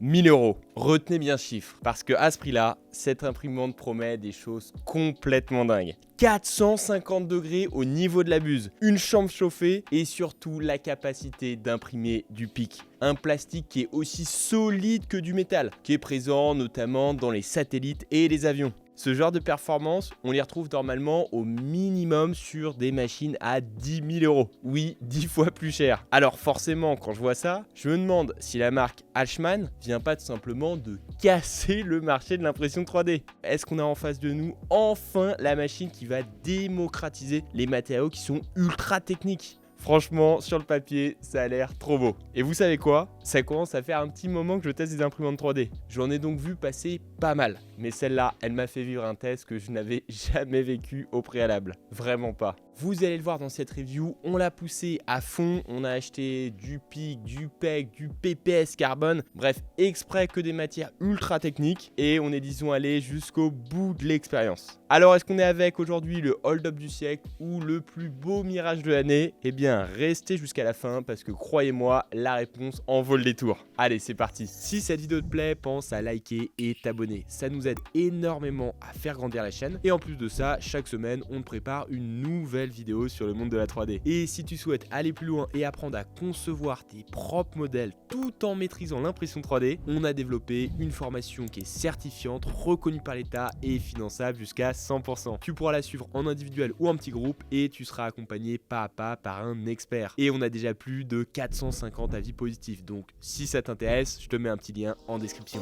1000 €. Retenez bien ce chiffre, parce que à ce prix-là, cette imprimante promet des choses complètement dingues. 450 degrés au niveau de la buse, une chambre chauffée et surtout la capacité d'imprimer du PIC. Un plastique qui est aussi solide que du métal, qui est présent notamment dans les satellites et les avions. Ce genre de performance, on les retrouve normalement au minimum sur des machines à 10 000 €. Oui, 10 fois plus cher. Alors forcément, quand je vois ça, je me demande si la marque Ashman vient pas tout simplement de casser le marché de l'impression 3D. Est-ce qu'on a en face de nous enfin la machine qui va démocratiser les matériaux qui sont ultra techniques ? Franchement, sur le papier, ça a l'air trop beau. Et vous savez quoi ? Ça commence à faire un petit moment que je teste des imprimantes 3D. J'en ai donc vu passer pas mal. Mais celle-là, elle m'a fait vivre un test que je n'avais jamais vécu au préalable. Vraiment pas. Vous allez le voir dans cette review, on l'a poussé à fond. On a acheté du PIC, du PEG, du PPS carbone. Bref, exprès que des matières ultra techniques. Et on est disons allé jusqu'au bout de l'expérience. Alors, est-ce qu'on est avec aujourd'hui le hold-up du siècle ou le plus beau mirage de l'année ? Eh bien, restez jusqu'à la fin parce que croyez-moi, la réponse en vaut le détour. Allez, c'est parti. Si cette vidéo te plaît, pense à liker et t'abonner. Ça nous aide énormément à faire grandir la chaîne. Et en plus de ça, chaque semaine, on te prépare une nouvelle vidéo sur le monde de la 3D. Et si tu souhaites aller plus loin et apprendre à concevoir tes propres modèles tout en maîtrisant l'impression 3D, on a développé une formation qui est certifiante, reconnue par l'État et finançable jusqu'à 100%. Tu pourras la suivre en individuel ou en petit groupe et tu seras accompagné pas à pas par un expert. Et on a déjà plus de 450 avis positifs. Donc si ça t'intéresse, je te mets un petit lien en description.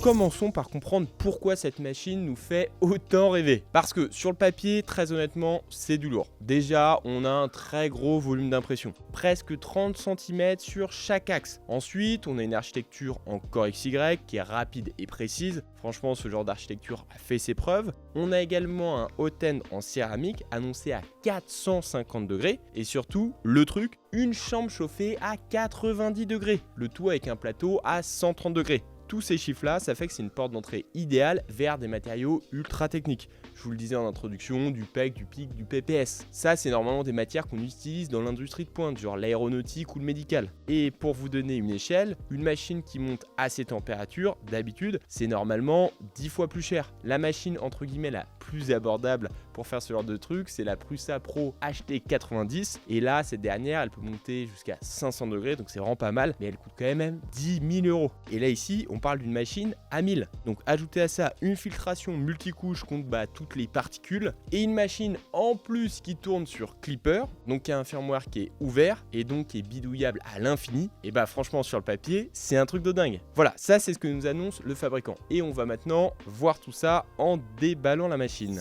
Commençons par comprendre pourquoi cette machine nous fait autant rêver. Parce que sur le papier, très honnêtement, c'est du lourd. Déjà, on a un très gros volume d'impression. Presque 30 cm sur chaque axe. Ensuite, on a une architecture en Core XY qui est rapide et précise. Franchement, ce genre d'architecture a fait ses preuves. On a également un hot-end en céramique annoncé à 450 degrés. Et surtout, le truc, une chambre chauffée à 90 degrés. Le tout avec un plateau à 130 degrés. Tous ces chiffres-là, ça fait que c'est une porte d'entrée idéale vers des matériaux ultra techniques. Je vous le disais en introduction, du PEG, du PIC, du PPS. Ça, c'est normalement des matières qu'on utilise dans l'industrie de pointe, genre l'aéronautique ou le médical. Et pour vous donner une échelle, une machine qui monte à ces températures, d'habitude, c'est normalement 10 fois plus cher. La machine, entre guillemets, la plus abordable pour faire ce genre de truc, c'est la Prusa Pro HT90. Et là, cette dernière, elle peut monter jusqu'à 500 degrés, donc c'est vraiment pas mal, mais elle coûte quand même 10 000 €. Et là, ici, on parle d'une machine à 1000. Donc ajoutez à ça une filtration multicouche contre toutes les particules et une machine en plus qui tourne sur Clipper, donc qui a un firmware qui est ouvert et donc qui est bidouillable à l'infini. Et franchement sur le papier, c'est un truc de dingue. Voilà, ça c'est ce que nous annonce le fabricant. Et on va maintenant voir tout ça en déballant la machine.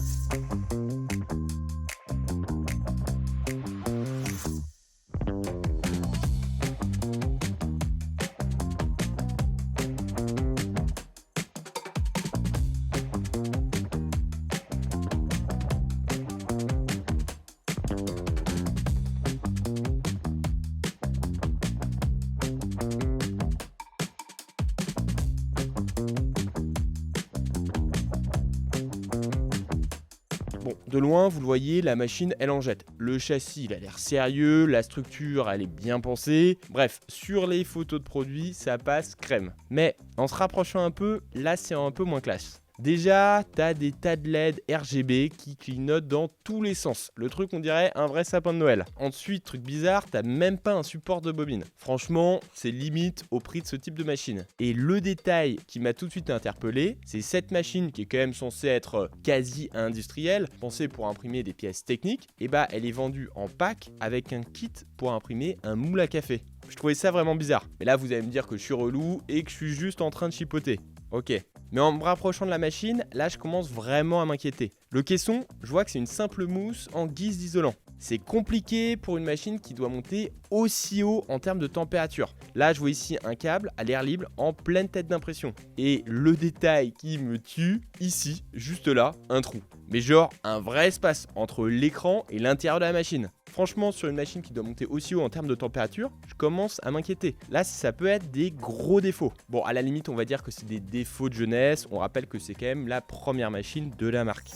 Bon, de loin, vous le voyez, la machine, elle en jette. Le châssis, il a l'air sérieux, la structure, elle est bien pensée. Bref, sur les photos de produits, ça passe crème. Mais en se rapprochant un peu, là, c'est un peu moins classe. Déjà, t'as des tas de LED RGB qui clignotent dans tous les sens. Le truc, on dirait un vrai sapin de Noël. Ensuite, truc bizarre, t'as même pas un support de bobine. Franchement, c'est limite au prix de ce type de machine. Et le détail qui m'a tout de suite interpellé, c'est cette machine qui est quand même censée être quasi industrielle, pensée pour imprimer des pièces techniques, et elle est vendue en pack avec un kit pour imprimer un moule à café. Je trouvais ça vraiment bizarre. Mais là, vous allez me dire que je suis relou et que je suis juste en train de chipoter. Ok. Mais en me rapprochant de la machine, là je commence vraiment à m'inquiéter. Le caisson, je vois que c'est une simple mousse en guise d'isolant. C'est compliqué pour une machine qui doit monter aussi haut en termes de température. Là je vois ici un câble à l'air libre en pleine tête d'impression. Et le détail qui me tue, ici, juste là, un trou. Mais genre un vrai espace entre l'écran et l'intérieur de la machine. Franchement, sur une machine qui doit monter aussi haut en termes de température, je commence à m'inquiéter. Là, ça peut être des gros défauts. Bon, à la limite, on va dire que c'est des défauts de jeunesse. On rappelle que c'est quand même la première machine de la marque.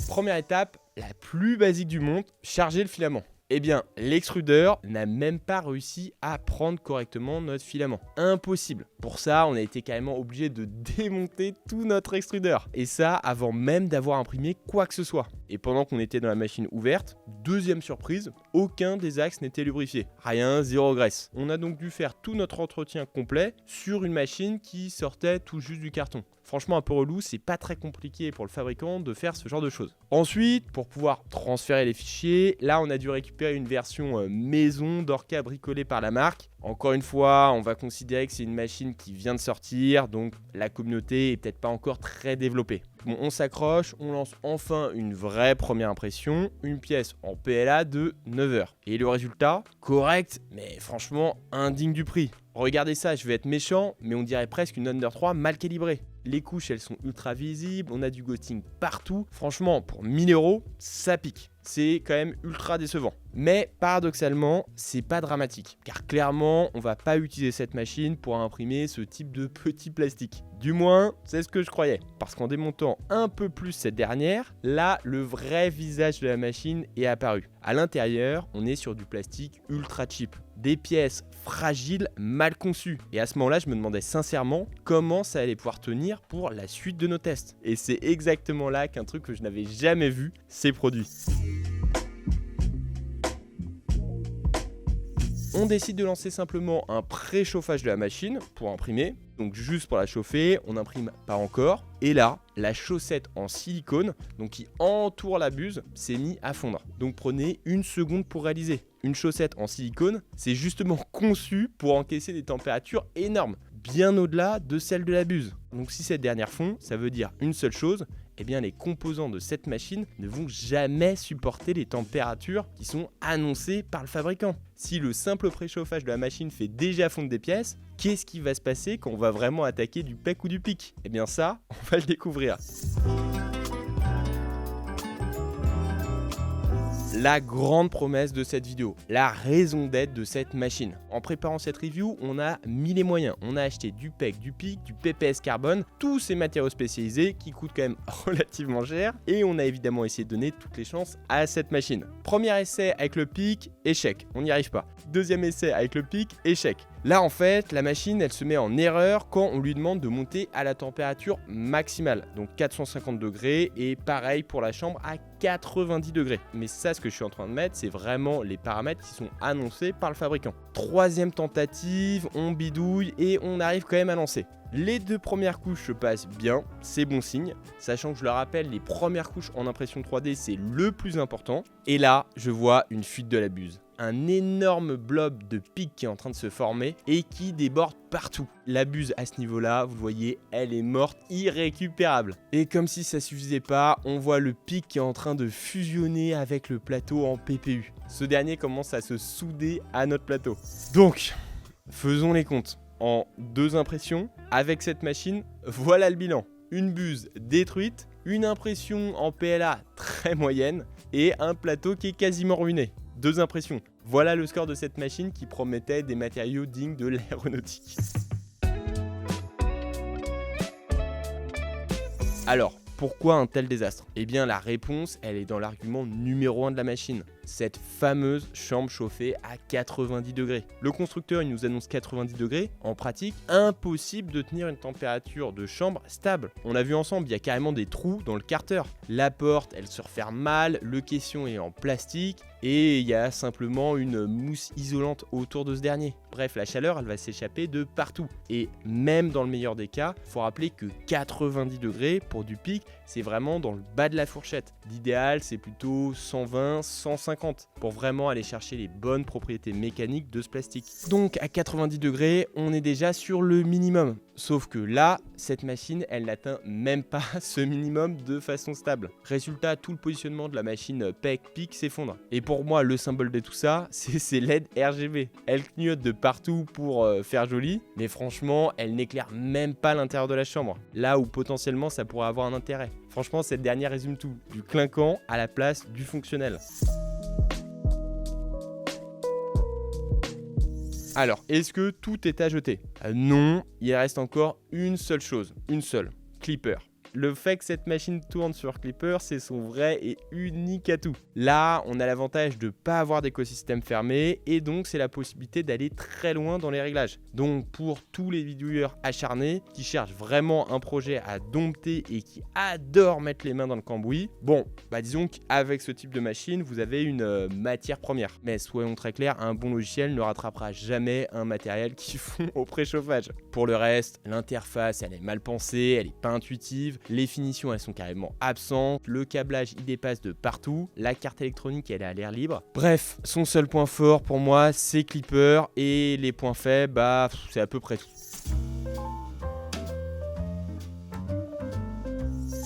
Première étape, la plus basique du monde, charger le filament. Eh bien, l'extrudeur n'a même pas réussi à prendre correctement notre filament. Impossible. Pour ça, on a été carrément obligé de démonter tout notre extrudeur. Et ça, avant même d'avoir imprimé quoi que ce soit. Et pendant qu'on était dans la machine ouverte, deuxième surprise, aucun des axes n'était lubrifié. Rien, zéro graisse. On a donc dû faire tout notre entretien complet sur une machine qui sortait tout juste du carton. Franchement, un peu relou, c'est pas très compliqué pour le fabricant de faire ce genre de choses. Ensuite, pour pouvoir transférer les fichiers, là on a dû récupérer une version maison d'Orca bricolée par la marque. Encore une fois, on va considérer que c'est une machine qui vient de sortir, donc la communauté est peut-être pas encore très développée. Bon, on s'accroche, on lance enfin une vraie première impression, une pièce en PLA de 9 heures. Et le résultat, correct, mais franchement indigne du prix. Regardez ça, je vais être méchant, mais on dirait presque une Under 3 mal calibrée. Les couches, elles sont ultra visibles, on a du ghosting partout. Franchement, pour 1000 €, ça pique. C'est quand même ultra décevant. Mais paradoxalement, c'est pas dramatique. Car clairement, on va pas utiliser cette machine pour imprimer ce type de petit plastique. Du moins, c'est ce que je croyais. Parce qu'en démontant un peu plus cette dernière, là, le vrai visage de la machine est apparu. À l'intérieur, on est sur du plastique ultra cheap. Des pièces fragiles, mal conçues. Et à ce moment-là, je me demandais sincèrement comment ça allait pouvoir tenir pour la suite de nos tests. Et c'est exactement là qu'un truc que je n'avais jamais vu s'est produit. On décide de lancer simplement un préchauffage de la machine pour imprimer. Donc juste pour la chauffer, on n'imprime pas encore. Et là, la chaussette en silicone, donc qui entoure la buse, s'est mise à fondre. Donc prenez une seconde pour réaliser. Une chaussette en silicone, c'est justement conçu pour encaisser des températures énormes, bien au-delà de celles de la buse. Donc si cette dernière fond, ça veut dire une seule chose, eh bien les composants de cette machine ne vont jamais supporter les températures qui sont annoncées par le fabricant. Si le simple préchauffage de la machine fait déjà fondre des pièces, qu'est-ce qui va se passer quand on va vraiment attaquer du pec ou du pic? Eh bien ça, on va le découvrir. La grande promesse de cette vidéo, la raison d'être de cette machine. En préparant cette review, on a mis les moyens. On a acheté du PEC, du PIC, du PPS carbone, tous ces matériaux spécialisés qui coûtent quand même relativement cher. Et on a évidemment essayé de donner toutes les chances à cette machine. Premier essai avec le PIC, échec, on n'y arrive pas. Deuxième essai avec le PIC, échec. Là en fait, la machine elle se met en erreur quand on lui demande de monter à la température maximale, donc 450 degrés et pareil pour la chambre à 90 degrés. Mais ça, ce que je suis en train de mettre, c'est vraiment les paramètres qui sont annoncés par le fabricant. Troisième tentative, on bidouille et on arrive quand même à lancer. Les deux premières couches se passent bien, c'est bon signe, sachant que je le rappelle, les premières couches en impression 3D c'est le plus important. Et là, je vois une fuite de la buse. Un énorme blob de pic qui est en train de se former et qui déborde partout. La buse à ce niveau-là, vous voyez, elle est morte, irrécupérable. Et comme si ça suffisait pas, on voit le pic qui est en train de fusionner avec le plateau en PPU. Ce dernier commence à se souder à notre plateau. Donc, faisons les comptes. En 2 impressions, avec cette machine, voilà le bilan. Une buse détruite, une impression en PLA très moyenne et un plateau qui est quasiment ruiné. 2 impressions. Voilà le score de cette machine qui promettait des matériaux dignes de l'aéronautique. Alors, pourquoi un tel désastre? Eh bien la réponse, elle est dans l'argument numéro 1 de la machine. Cette fameuse chambre chauffée à 90 degrés. Le constructeur, il nous annonce 90 degrés. En pratique, impossible de tenir une température de chambre stable. On l'a vu ensemble, il y a carrément des trous dans le carter. La porte, elle se referme mal, le caisson est en plastique et il y a simplement une mousse isolante autour de ce dernier. Bref, la chaleur, elle va s'échapper de partout. Et même dans le meilleur des cas, il faut rappeler que 90 degrés pour du pic, c'est vraiment dans le bas de la fourchette. L'idéal, c'est plutôt 120, 150 pour vraiment aller chercher les bonnes propriétés mécaniques de ce plastique. Donc à 90 degrés, on est déjà sur le minimum. Sauf que là, cette machine, elle n'atteint même pas ce minimum de façon stable. Résultat, tout le positionnement de la machine PEC s'effondre. Et pour moi, le symbole de tout ça, c'est ces LED RGB. Elle clignote de partout pour faire joli, mais franchement, elle n'éclaire même pas l'intérieur de la chambre. Là où potentiellement, ça pourrait avoir un intérêt. Franchement, cette dernière résume tout. Du clinquant à la place du fonctionnel. Alors, est-ce que tout est à jeter? Non, il reste encore une seule chose, une seule, Clipper. le fait que cette machine tourne sur Clipper, c'est son vrai et unique atout. Là, on a l'avantage de ne pas avoir d'écosystème fermé et donc c'est la possibilité d'aller très loin dans les réglages. Donc pour tous les vidéoeurs acharnés qui cherchent vraiment un projet à dompter et qui adorent mettre les mains dans le cambouis, bon, disons qu'avec ce type de machine, vous avez une matière première. Mais soyons très clairs, un bon logiciel ne rattrapera jamais un matériel qui fond au préchauffage. Pour le reste, l'interface, elle est mal pensée, elle est pas intuitive, les finitions, elles sont carrément absentes, le câblage, il dépasse de partout, la carte électronique, elle est à l'air libre. Bref, son seul point fort pour moi, c'est Clipper, et les points faibles, c'est à peu près tout.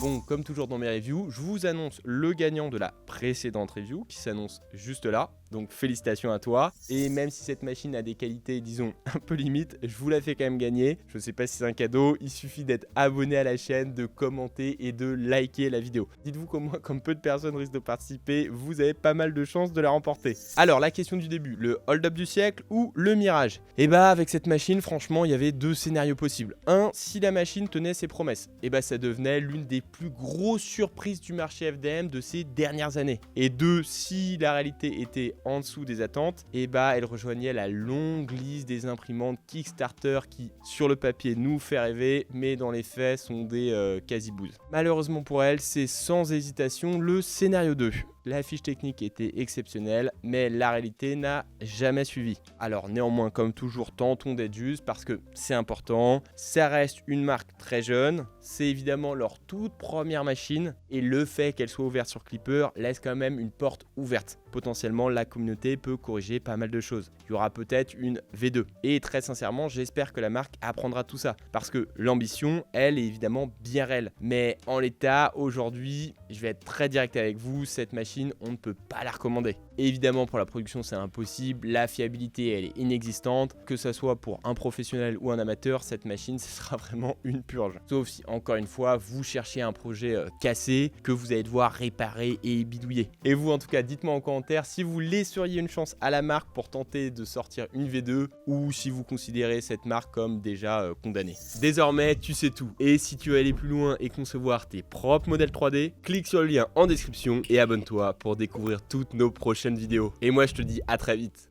Bon, comme toujours dans mes reviews, je vous annonce le gagnant de la précédente review qui s'annonce juste là. Donc félicitations à toi. Et même si cette machine a des qualités, disons, un peu limites, je vous la fais quand même gagner. Je sais pas si c'est un cadeau, il suffit d'être abonné à la chaîne, de commenter et de liker la vidéo. Dites-vous qu'au moins, comme peu de personnes risquent de participer, vous avez pas mal de chances de la remporter. Alors, la question du début, le hold-up du siècle ou le mirage? Et avec cette machine, franchement, il y avait deux scénarios possibles. Un, si la machine tenait ses promesses, ça devenait l'une des plus grosses surprises du marché FDM de ces dernières années. Et deux, si la réalité était en dessous des attentes, elle rejoignait la longue liste des imprimantes Kickstarter qui, sur le papier, nous fait rêver, mais dans les faits sont des quasi-bouses. Malheureusement pour elle, c'est sans hésitation le scénario 2. La fiche technique était exceptionnelle, mais la réalité n'a jamais suivi. Alors néanmoins, comme toujours, tentons d'être justes parce que c'est important. Ça reste une marque très jeune, c'est évidemment leur toute première machine et le fait qu'elle soit ouverte sur Clipper laisse quand même une porte ouverte. Potentiellement, la communauté peut corriger pas mal de choses. Il y aura peut-être une V2. Et très sincèrement, j'espère que la marque apprendra tout ça parce que l'ambition, elle, est évidemment bien réelle. Mais en l'état, aujourd'hui, je vais être très direct avec vous, cette machine, on ne peut pas la recommander. Évidemment, pour la production, c'est impossible. La fiabilité, elle est inexistante. Que ça soit pour un professionnel ou un amateur, cette machine, ce sera vraiment une purge. Sauf si, encore une fois, vous cherchez un projet cassé que vous allez devoir réparer et bidouiller. Et vous, en tout cas, dites-moi en commentaire si vous laisseriez une chance à la marque pour tenter de sortir une V2 ou si vous considérez cette marque comme déjà condamnée. Désormais, tu sais tout. Et si tu veux aller plus loin et concevoir tes propres modèles 3D, clique sur le lien en description et abonne-toi pour découvrir toutes nos prochaines vidéos. Et moi, je te dis à très vite.